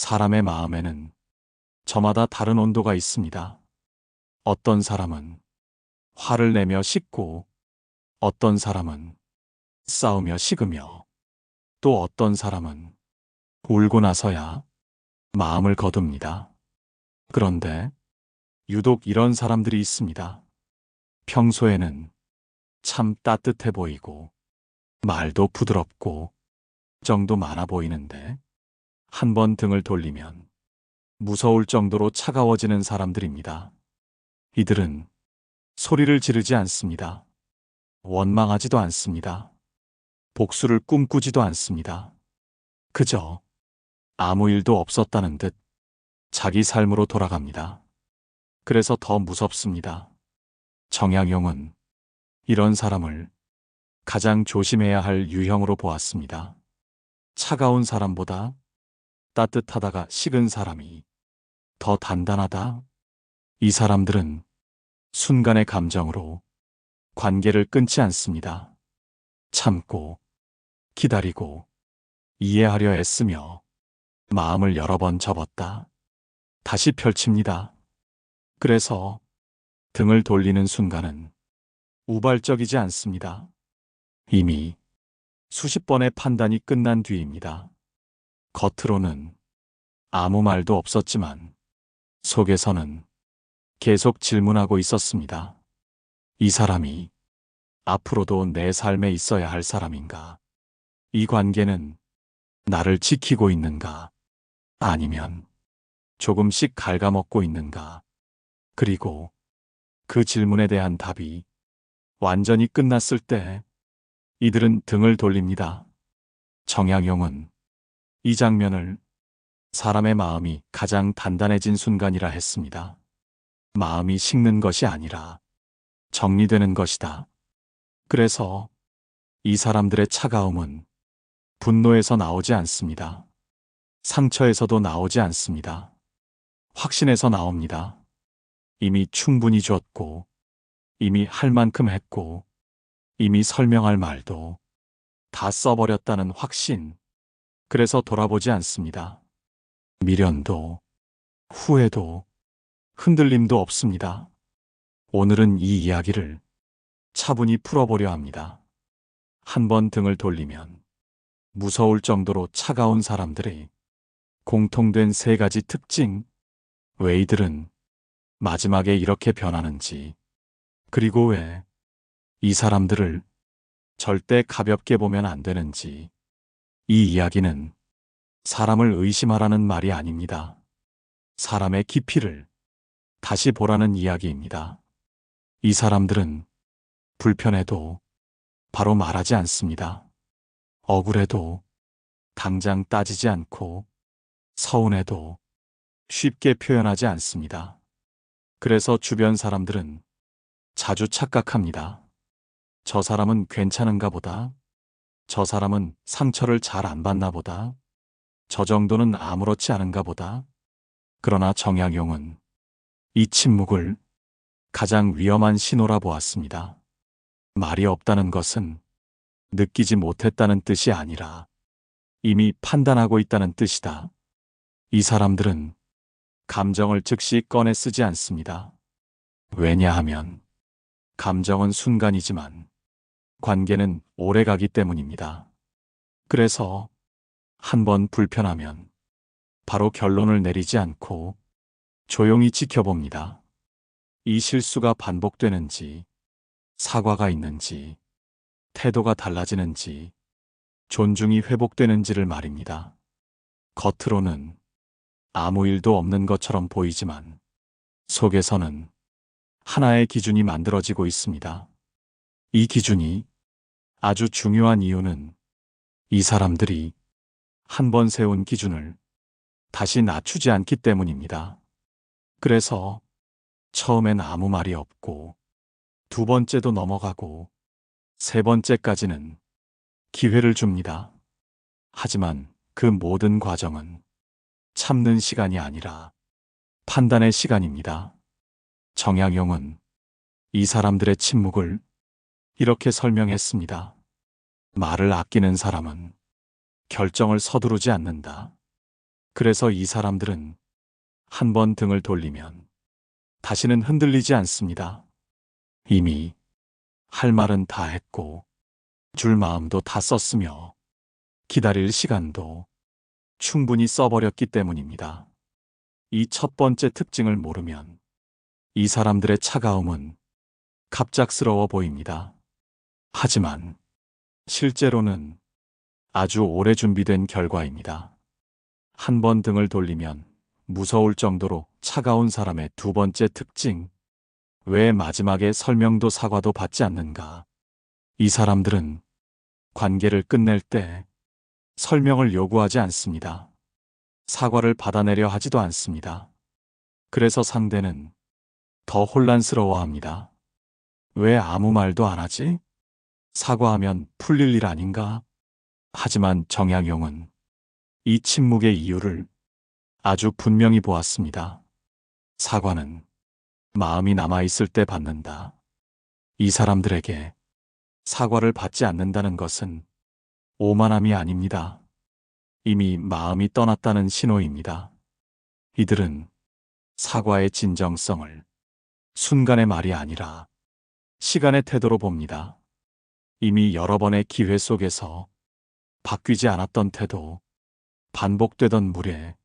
사람의 마음에는 저마다 다른 온도가 있습니다. 어떤 사람은 화를 내며 식고, 어떤 사람은 싸우며 식으며, 또 어떤 사람은 울고 나서야 마음을 거둡니다. 그런데 유독 이런 사람들이 있습니다. 평소에는 참 따뜻해 보이고, 말도 부드럽고, 정도 많아 보이는데, 한 번 등을 돌리면 무서울 정도로 차가워지는 사람들입니다. 이들은 소리를 지르지 않습니다. 원망하지도 않습니다. 복수를 꿈꾸지도 않습니다. 그저 아무 일도 없었다는 듯 자기 삶으로 돌아갑니다. 그래서 더 무섭습니다. 정약용은 이런 사람을 가장 조심해야 할 유형으로 보았습니다. 차가운 사람보다 따뜻하다가 식은 사람이 더 단단하다. 이 사람들은 순간의 감정으로 관계를 끊지 않습니다. 참고, 기다리고, 이해하려 애쓰며 마음을 여러 번 접었다. 다시 펼칩니다. 그래서 등을 돌리는 순간은 우발적이지 않습니다. 이미 수십 번의 판단이 끝난 뒤입니다. 겉으로는 아무 말도 없었지만 속에서는 계속 질문하고 있었습니다. 이 사람이 앞으로도 내 삶에 있어야 할 사람인가? 이 관계는 나를 지키고 있는가? 아니면 조금씩 갉아먹고 있는가? 그리고 그 질문에 대한 답이 완전히 끝났을 때 이들은 등을 돌립니다. 정약용은 이 장면을 사람의 마음이 가장 단단해진 순간이라 했습니다. 마음이 식는 것이 아니라 정리되는 것이다. 그래서 이 사람들의 차가움은 분노에서 나오지 않습니다. 상처에서도 나오지 않습니다. 확신에서 나옵니다. 이미 충분히 줬고, 이미 할 만큼 했고, 이미 설명할 말도 다 써버렸다는 확신. 그래서 돌아보지 않습니다. 미련도, 후회도, 흔들림도 없습니다. 오늘은 이 이야기를 차분히 풀어보려 합니다. 한 번 등을 돌리면 무서울 정도로 차가운 사람들의 공통된 세 가지 특징. 왜 이들은 마지막에 이렇게 변하는지, 그리고 왜 이 사람들을 절대 가볍게 보면 안 되는지. 이 이야기는 사람을 의심하라는 말이 아닙니다. 사람의 깊이를 다시 보라는 이야기입니다. 이 사람들은 불편해도 바로 말하지 않습니다. 억울해도 당장 따지지 않고, 서운해도 쉽게 표현하지 않습니다. 그래서 주변 사람들은 자주 착각합니다. 저 사람은 괜찮은가 보다. 저 사람은 상처를 잘 안 받나 보다. 저 정도는 아무렇지 않은가 보다. 그러나 정약용은 이 침묵을 가장 위험한 신호라 보았습니다. 말이 없다는 것은 느끼지 못했다는 뜻이 아니라 이미 판단하고 있다는 뜻이다. 이 사람들은 감정을 즉시 꺼내 쓰지 않습니다. 왜냐하면 감정은 순간이지만 관계는 오래 가기 때문입니다. 그래서 한 번 불편하면 바로 결론을 내리지 않고 조용히 지켜봅니다. 이 실수가 반복되는지, 사과가 있는지, 태도가 달라지는지, 존중이 회복되는지를 말입니다. 겉으로는 아무 일도 없는 것처럼 보이지만 속에서는 하나의 기준이 만들어지고 있습니다. 이 기준이 아주 중요한 이유는 이 사람들이 한 번 세운 기준을 다시 낮추지 않기 때문입니다. 그래서 처음엔 아무 말이 없고, 두 번째도 넘어가고, 세 번째까지는 기회를 줍니다. 하지만 그 모든 과정은 참는 시간이 아니라 판단의 시간입니다. 정약용은 이 사람들의 침묵을 이렇게 설명했습니다. 말을 아끼는 사람은 결정을 서두르지 않는다. 그래서 이 사람들은 한 번 등을 돌리면 다시는 흔들리지 않습니다. 이미 할 말은 다 했고 줄 마음도 다 썼으며 기다릴 시간도 충분히 써버렸기 때문입니다. 이 첫 번째 특징을 모르면 이 사람들의 차가움은 갑작스러워 보입니다. 하지만 실제로는 아주 오래 준비된 결과입니다. 한 번 등을 돌리면 무서울 정도로 차가운 사람의 두 번째 특징. 왜 마지막에 설명도 사과도 받지 않는가? 이 사람들은 관계를 끝낼 때 설명을 요구하지 않습니다. 사과를 받아내려 하지도 않습니다. 그래서 상대는 더 혼란스러워합니다. 왜 아무 말도 안 하지? 사과하면 풀릴 일 아닌가? 하지만 정약용은 이 침묵의 이유를 아주 분명히 보았습니다. 사과는 마음이 남아있을 때 받는다. 이 사람들에게 사과를 받지 않는다는 것은 오만함이 아닙니다. 이미 마음이 떠났다는 신호입니다. 이들은 사과의 진정성을 순간의 말이 아니라 시간의 태도로 봅니다. 이미 여러 번의 기회 속에서 바뀌지 않았던 태도, 반복되던 무례,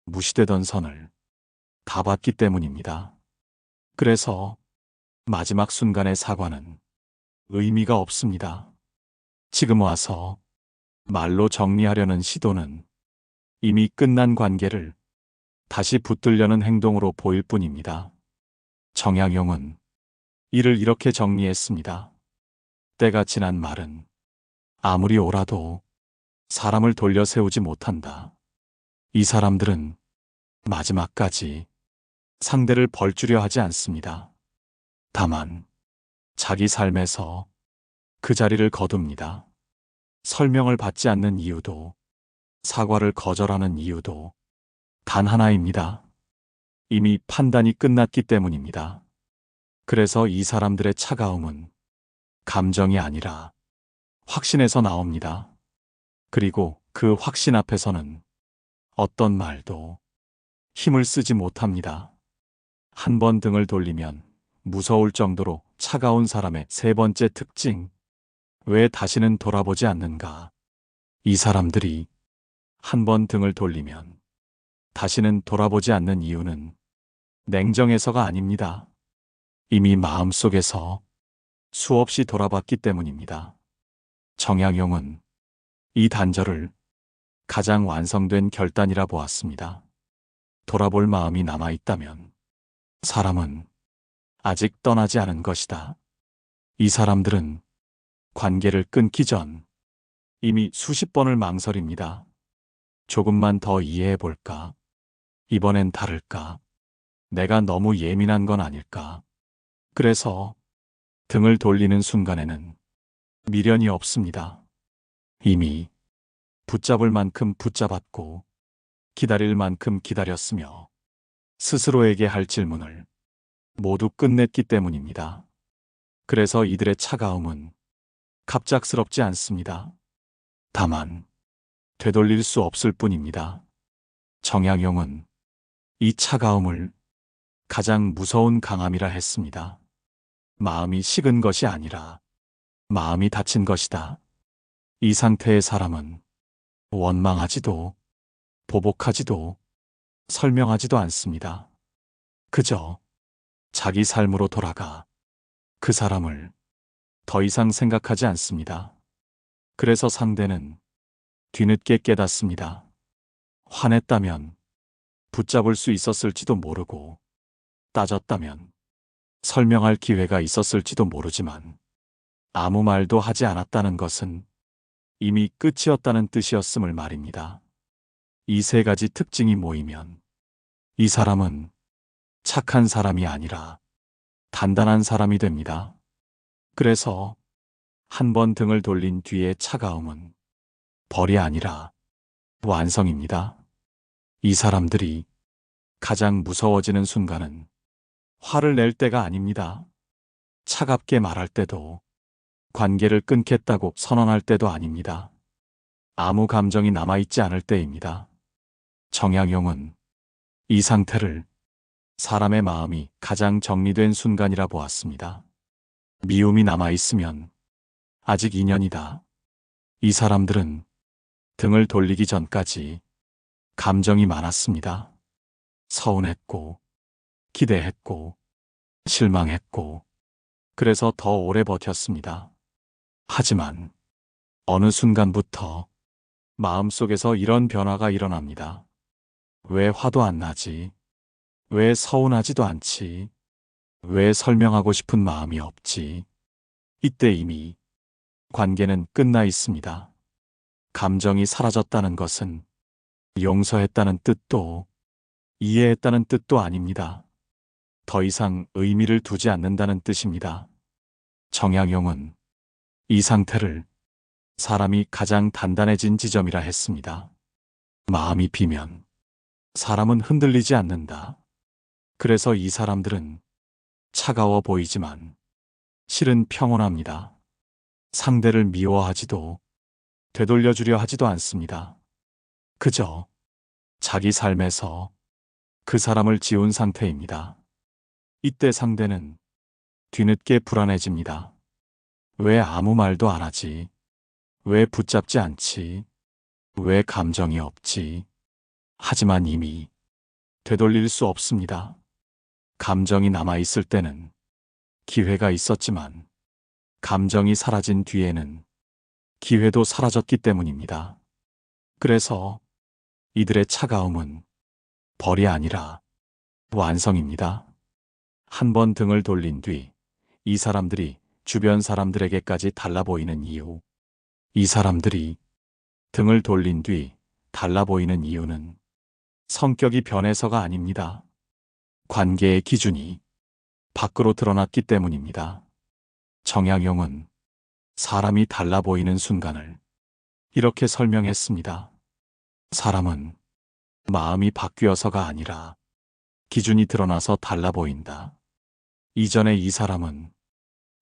무시되던 선을 다 봤기 때문입니다. 그래서 마지막 순간의 사과는 의미가 없습니다. 지금 와서 말로 정리하려는 시도는 이미 끝난 관계를 다시 붙들려는 행동으로 보일 뿐입니다. 정약용은 이를 이렇게 정리했습니다. 때가 지난 말은 아무리 옳아도 사람을 돌려 세우지 못한다. 이 사람들은 마지막까지 상대를 벌주려 하지 않습니다. 다만 자기 삶에서 그 자리를 거둡니다. 설명을 받지 않는 이유도 사과를 거절하는 이유도 단 하나입니다. 이미 판단이 끝났기 때문입니다. 그래서 이 사람들의 차가움은 감정이 아니라 확신에서 나옵니다. 그리고 그 확신 앞에서는 어떤 말도 힘을 쓰지 못합니다. 한 번 등을 돌리면 무서울 정도로 차가운 사람의 세 번째 특징. 왜 다시는 돌아보지 않는가? 이 사람들이 한 번 등을 돌리면 다시는 돌아보지 않는 이유는 냉정해서가 아닙니다. 이미 마음속에서 수없이 돌아봤기 때문입니다. 정약용은 이 단절을 가장 완성된 결단이라 보았습니다. 돌아볼 마음이 남아있다면 사람은 아직 떠나지 않은 것이다. 이 사람들은 관계를 끊기 전 이미 수십 번을 망설입니다. 조금만 더 이해해 볼까? 이번엔 다를까? 내가 너무 예민한 건 아닐까? 그래서 등을 돌리는 순간에는 미련이 없습니다. 이미 붙잡을 만큼 붙잡았고 기다릴 만큼 기다렸으며 스스로에게 할 질문을 모두 끝냈기 때문입니다. 그래서 이들의 차가움은 갑작스럽지 않습니다. 다만 되돌릴 수 없을 뿐입니다. 정약용은 이 차가움을 가장 무서운 강함이라 했습니다. 마음이 식은 것이 아니라 마음이 다친 것이다. 이 상태의 사람은 원망하지도 보복하지도 설명하지도 않습니다. 그저 자기 삶으로 돌아가 그 사람을 더 이상 생각하지 않습니다. 그래서 상대는 뒤늦게 깨닫습니다. 화냈다면 붙잡을 수 있었을지도 모르고 따졌다면 설명할 기회가 있었을지도 모르지만 아무 말도 하지 않았다는 것은 이미 끝이었다는 뜻이었음을 말입니다. 이 세 가지 특징이 모이면 이 사람은 착한 사람이 아니라 단단한 사람이 됩니다. 그래서 한 번 등을 돌린 뒤의 차가움은 벌이 아니라 완성입니다. 이 사람들이 가장 무서워지는 순간은 화를 낼 때가 아닙니다. 차갑게 말할 때도 관계를 끊겠다고 선언할 때도 아닙니다. 아무 감정이 남아있지 않을 때입니다. 정약용은 이 상태를 사람의 마음이 가장 정리된 순간이라 보았습니다. 미움이 남아있으면 아직 인연이다. 이 사람들은 등을 돌리기 전까지 감정이 많았습니다. 서운했고, 기대했고, 실망했고, 그래서 더 오래 버텼습니다. 하지만 어느 순간부터 마음속에서 이런 변화가 일어납니다. 왜 화도 안 나지? 왜 서운하지도 않지? 왜 설명하고 싶은 마음이 없지? 이때 이미 관계는 끝나 있습니다. 감정이 사라졌다는 것은 용서했다는 뜻도 이해했다는 뜻도 아닙니다. 더 이상 의미를 두지 않는다는 뜻입니다. 정약용은 이 상태를 사람이 가장 단단해진 지점이라 했습니다. 마음이 비면 사람은 흔들리지 않는다. 그래서 이 사람들은 차가워 보이지만 실은 평온합니다. 상대를 미워하지도 되돌려주려 하지도 않습니다. 그저 자기 삶에서 그 사람을 지운 상태입니다. 이때 상대는 뒤늦게 불안해집니다. 왜 아무 말도 안 하지? 왜 붙잡지 않지? 왜 감정이 없지? 하지만 이미 되돌릴 수 없습니다. 감정이 남아있을 때는 기회가 있었지만 감정이 사라진 뒤에는 기회도 사라졌기 때문입니다. 그래서 이들의 차가움은 벌이 아니라 완성입니다. 한 번 등을 돌린 뒤 이 사람들이 주변 사람들에게까지 달라 보이는 이유, 이 사람들이 등을 돌린 뒤 달라 보이는 이유는 성격이 변해서가 아닙니다. 관계의 기준이 밖으로 드러났기 때문입니다. 정약용은 사람이 달라 보이는 순간을 이렇게 설명했습니다. 사람은 마음이 바뀌어서가 아니라 기준이 드러나서 달라 보인다. 이전에 이 사람은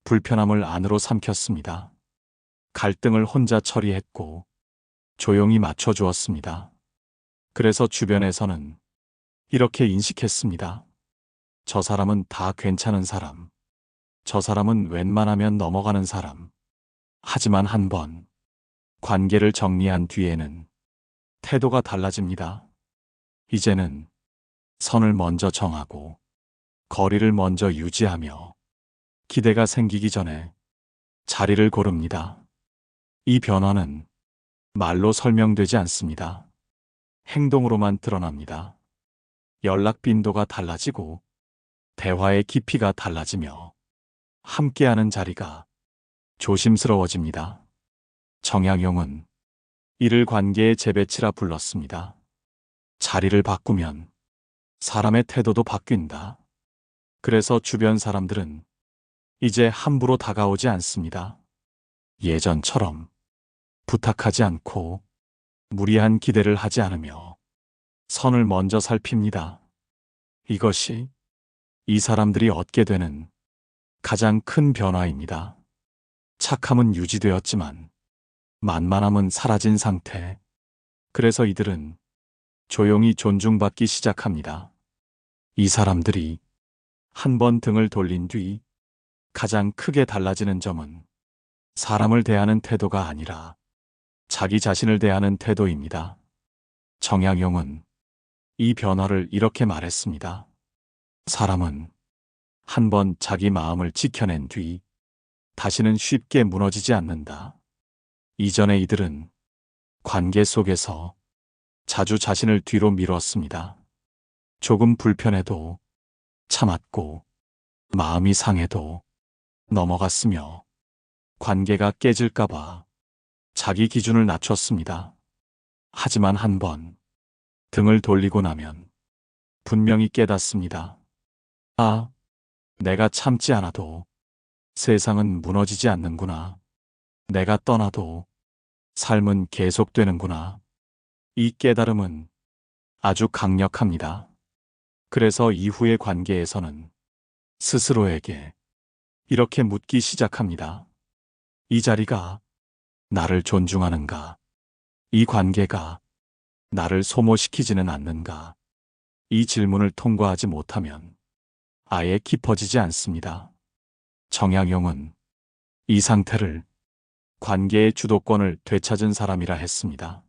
불편함을 안으로 삼켰습니다. 갈등을 혼자 처리했고 조용히 맞춰주었습니다. 그래서 주변에서는 이렇게 인식했습니다. 저 사람은 다 괜찮은 사람. 저 사람은 웬만하면 넘어가는 사람. 하지만 한번 관계를 정리한 뒤에는 태도가 달라집니다. 이제는 선을 먼저 정하고 거리를 먼저 유지하며 기대가 생기기 전에 자리를 고릅니다. 이 변화는 말로 설명되지 않습니다. 행동으로만 드러납니다. 연락 빈도가 달라지고 대화의 깊이가 달라지며 함께하는 자리가 조심스러워집니다. 정약용은 이를 관계의 재배치라 불렀습니다. 자리를 바꾸면 사람의 태도도 바뀐다. 그래서 주변 사람들은 이제 함부로 다가오지 않습니다. 예전처럼 부탁하지 않고 무리한 기대를 하지 않으며 선을 먼저 살핍니다. 이것이 이 사람들이 얻게 되는 가장 큰 변화입니다. 착함은 유지되었지만 만만함은 사라진 상태. 그래서 이들은 조용히 존중받기 시작합니다. 이 사람들이 한 번 등을 돌린 뒤 가장 크게 달라지는 점은 사람을 대하는 태도가 아니라 자기 자신을 대하는 태도입니다. 정약용은 이 변화를 이렇게 말했습니다. 사람은 한 번 자기 마음을 지켜낸 뒤 다시는 쉽게 무너지지 않는다. 이전에 이들은 관계 속에서 자주 자신을 뒤로 미뤘습니다. 조금 불편해도 참았고 마음이 상해도 넘어갔으며 관계가 깨질까봐 자기 기준을 낮췄습니다. 하지만 한 번 등을 돌리고 나면 분명히 깨닫습니다. 아, 내가 참지 않아도 세상은 무너지지 않는구나. 내가 떠나도 삶은 계속되는구나. 이 깨달음은 아주 강력합니다. 그래서 이후의 관계에서는 스스로에게 이렇게 묻기 시작합니다. 이 자리가 나를 존중하는가? 이 관계가 나를 소모시키지는 않는가? 이 질문을 통과하지 못하면 아예 깊어지지 않습니다. 정약용은 이 상태를 관계의 주도권을 되찾은 사람이라 했습니다.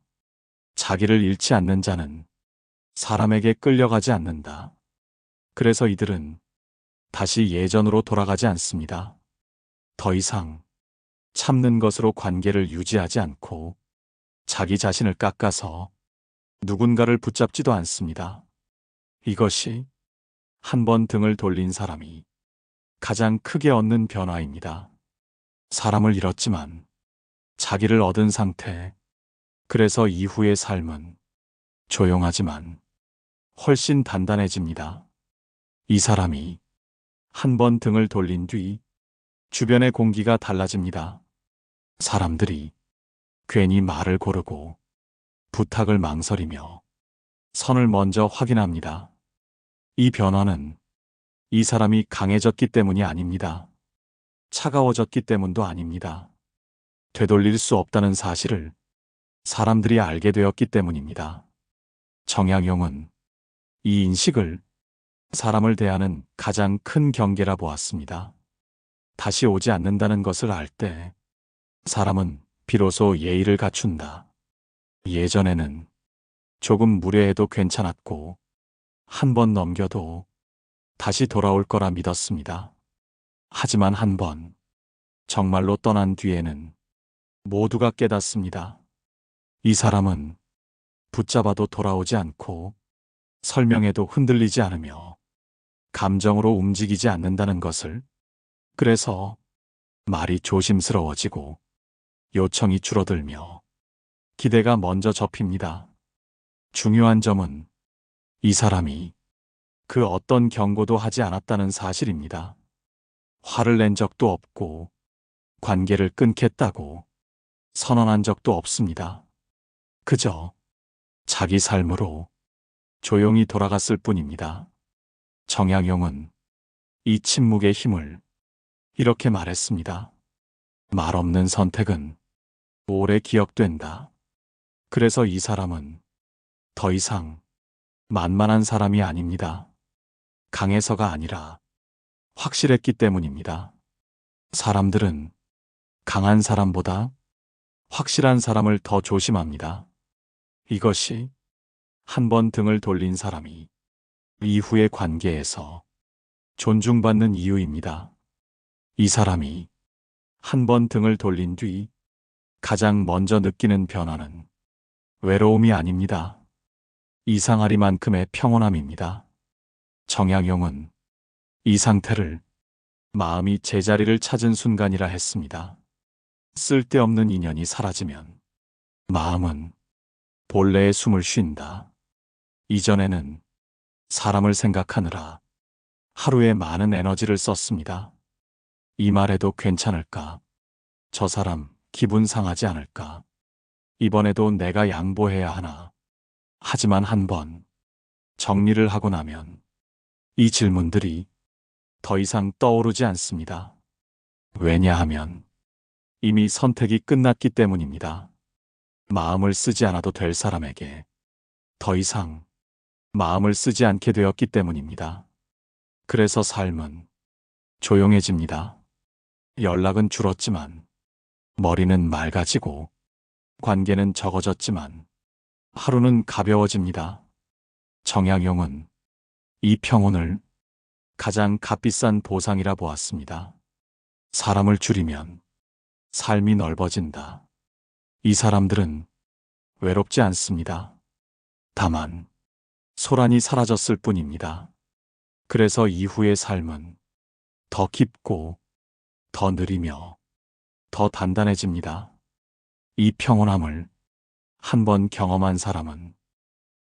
자기를 잃지 않는 자는 사람에게 끌려가지 않는다. 그래서 이들은 다시 예전으로 돌아가지 않습니다. 더 이상 참는 것으로 관계를 유지하지 않고 자기 자신을 깎아서 누군가를 붙잡지도 않습니다. 이것이 한 번 등을 돌린 사람이 가장 크게 얻는 변화입니다. 사람을 잃었지만 자기를 얻은 상태. 그래서 이후의 삶은 조용하지만 훨씬 단단해집니다. 이 사람이 한 번 등을 돌린 뒤 주변의 공기가 달라집니다. 사람들이 괜히 말을 고르고 부탁을 망설이며 선을 먼저 확인합니다. 이 변화는 이 사람이 강해졌기 때문이 아닙니다. 차가워졌기 때문도 아닙니다. 되돌릴 수 없다는 사실을 사람들이 알게 되었기 때문입니다. 정약용은 이 인식을 사람을 대하는 가장 큰 경계라 보았습니다. 다시 오지 않는다는 것을 알 때 사람은 비로소 예의를 갖춘다. 예전에는 조금 무례해도 괜찮았고 한 번 넘겨도 다시 돌아올 거라 믿었습니다. 하지만 한 번 정말로 떠난 뒤에는 모두가 깨닫습니다. 이 사람은 붙잡아도 돌아오지 않고 설명해도 흔들리지 않으며 감정으로 움직이지 않는다는 것을. 그래서 말이 조심스러워지고 요청이 줄어들며 기대가 먼저 접힙니다. 중요한 점은 이 사람이 그 어떤 경고도 하지 않았다는 사실입니다. 화를 낸 적도 없고 관계를 끊겠다고 선언한 적도 없습니다. 그저 자기 삶으로 조용히 돌아갔을 뿐입니다. 정약용은 이 침묵의 힘을 이렇게 말했습니다. 말 없는 선택은 오래 기억된다. 그래서 이 사람은 더 이상 만만한 사람이 아닙니다. 강해서가 아니라 확실했기 때문입니다. 사람들은 강한 사람보다 확실한 사람을 더 조심합니다. 이것이 한 번 등을 돌린 사람이 이후의 관계에서 존중받는 이유입니다. 이 사람이 한 번 등을 돌린 뒤 가장 먼저 느끼는 변화는 외로움이 아닙니다. 이상하리만큼의 평온함입니다. 정약용은 이 상태를 마음이 제자리를 찾은 순간이라 했습니다. 쓸데없는 인연이 사라지면 마음은 본래의 숨을 쉰다. 이전에는 사람을 생각하느라 하루에 많은 에너지를 썼습니다. 이 말해도 괜찮을까? 저 사람 기분 상하지 않을까? 이번에도 내가 양보해야 하나? 하지만 한 번 정리를 하고 나면 이 질문들이 더 이상 떠오르지 않습니다. 왜냐하면 이미 선택이 끝났기 때문입니다. 마음을 쓰지 않아도 될 사람에게 더 이상 마음을 쓰지 않게 되었기 때문입니다. 그래서 삶은 조용해집니다. 연락은 줄었지만 머리는 맑아지고 관계는 적어졌지만 하루는 가벼워집니다. 정약용은 이 평온을 가장 값비싼 보상이라 보았습니다. 사람을 줄이면 삶이 넓어진다. 이 사람들은 외롭지 않습니다. 다만 소란이 사라졌을 뿐입니다. 그래서 이후의 삶은 더 깊고 더 느리며 더 단단해집니다. 이 평온함을 한 번 경험한 사람은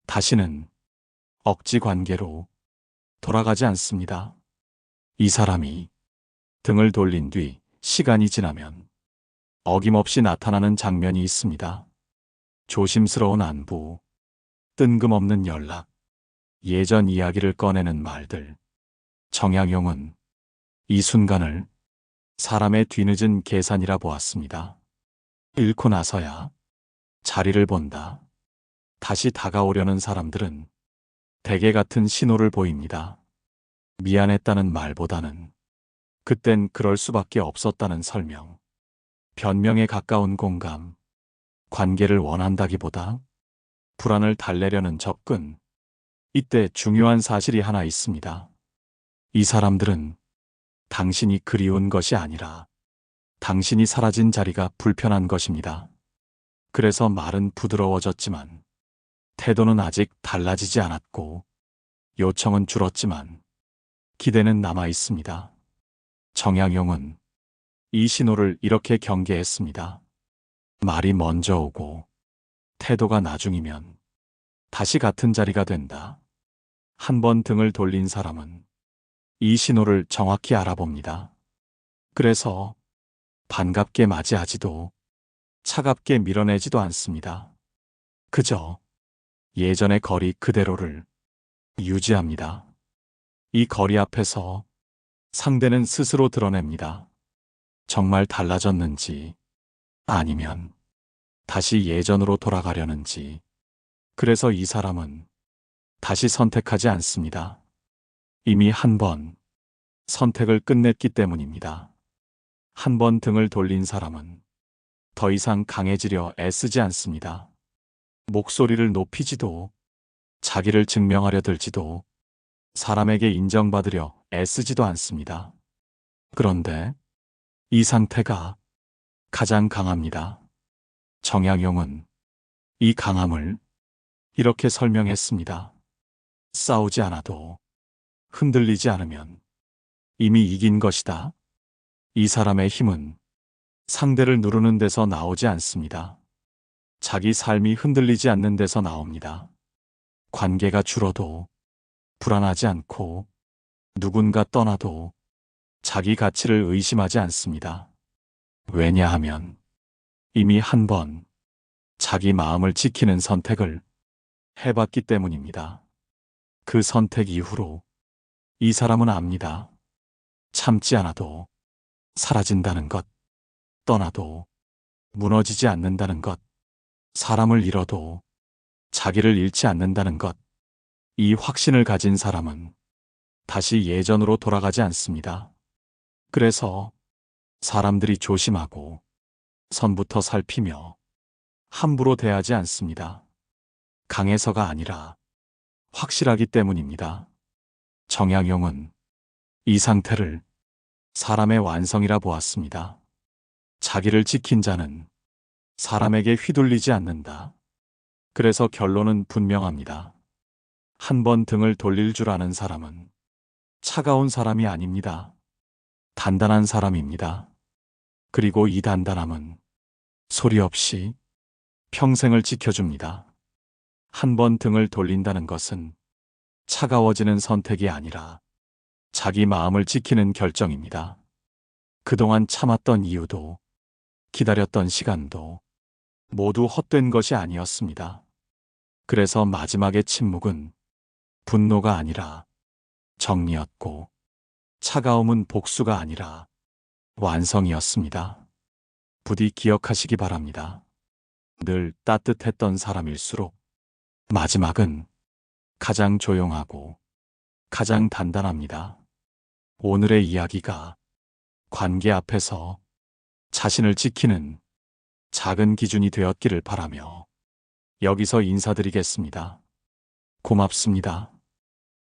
다시는 억지 관계로 돌아가지 않습니다. 이 사람이 등을 돌린 뒤 시간이 지나면 어김없이 나타나는 장면이 있습니다. 조심스러운 안부, 뜬금없는 연락, 예전 이야기를 꺼내는 말들. 정약용은 이 순간을 사람의 뒤늦은 계산이라 보았습니다. 잃고 나서야 자리를 본다. 다시 다가오려는 사람들은 대개 같은 신호를 보입니다. 미안했다는 말보다는 그땐 그럴 수밖에 없었다는 설명, 변명에 가까운 공감, 관계를 원한다기보다 불안을 달래려는 접근. 이때 중요한 사실이 하나 있습니다. 이 사람들은 당신이 그리운 것이 아니라 당신이 사라진 자리가 불편한 것입니다. 그래서 말은 부드러워졌지만 태도는 아직 달라지지 않았고 요청은 줄었지만 기대는 남아 있습니다. 정약용은 이 신호를 이렇게 경계했습니다. 말이 먼저 오고 태도가 나중이면 다시 같은 자리가 된다. 한 번 등을 돌린 사람은 이 신호를 정확히 알아봅니다. 그래서 반갑게 맞이하지도 차갑게 밀어내지도 않습니다. 그저 예전의 거리 그대로를 유지합니다. 이 거리 앞에서 상대는 스스로 드러냅니다. 정말 달라졌는지 아니면 다시 예전으로 돌아가려는지. 그래서 이 사람은 다시 선택하지 않습니다. 이미 한 번 선택을 끝냈기 때문입니다. 한 번 등을 돌린 사람은 더 이상 강해지려 애쓰지 않습니다. 목소리를 높이지도 자기를 증명하려 들지도 사람에게 인정받으려 애쓰지도 않습니다. 그런데 이 상태가 가장 강합니다. 정약용은 이 강함을 이렇게 설명했습니다. 싸우지 않아도, 흔들리지 않으면 이미 이긴 것이다. 이 사람의 힘은 상대를 누르는 데서 나오지 않습니다. 자기 삶이 흔들리지 않는 데서 나옵니다. 관계가 줄어도 불안하지 않고 누군가 떠나도 자기 가치를 의심하지 않습니다. 왜냐하면 이미 한 번 자기 마음을 지키는 선택을 해봤기 때문입니다. 그 선택 이후로 이 사람은 압니다. 참지 않아도 사라진다는 것, 떠나도 무너지지 않는다는 것, 사람을 잃어도 자기를 잃지 않는다는 것. 이 확신을 가진 사람은 다시 예전으로 돌아가지 않습니다. 그래서 사람들이 조심하고 선부터 살피며 함부로 대하지 않습니다. 강해서가 아니라 확실하기 때문입니다. 정약용은 이 상태를 사람의 완성이라 보았습니다. 자기를 지킨 자는 사람에게 휘둘리지 않는다. 그래서 결론은 분명합니다. 한 번 등을 돌릴 줄 아는 사람은 차가운 사람이 아닙니다. 단단한 사람입니다. 그리고 이 단단함은 소리 없이 평생을 지켜줍니다. 한 번 등을 돌린다는 것은 차가워지는 선택이 아니라 자기 마음을 지키는 결정입니다. 그동안 참았던 이유도 기다렸던 시간도 모두 헛된 것이 아니었습니다. 그래서 마지막의 침묵은 분노가 아니라 정리였고 차가움은 복수가 아니라 완성이었습니다. 부디 기억하시기 바랍니다. 늘 따뜻했던 사람일수록 마지막은 가장 조용하고 가장 단단합니다. 오늘의 이야기가 관계 앞에서 자신을 지키는 작은 기준이 되었기를 바라며 여기서 인사드리겠습니다. 고맙습니다.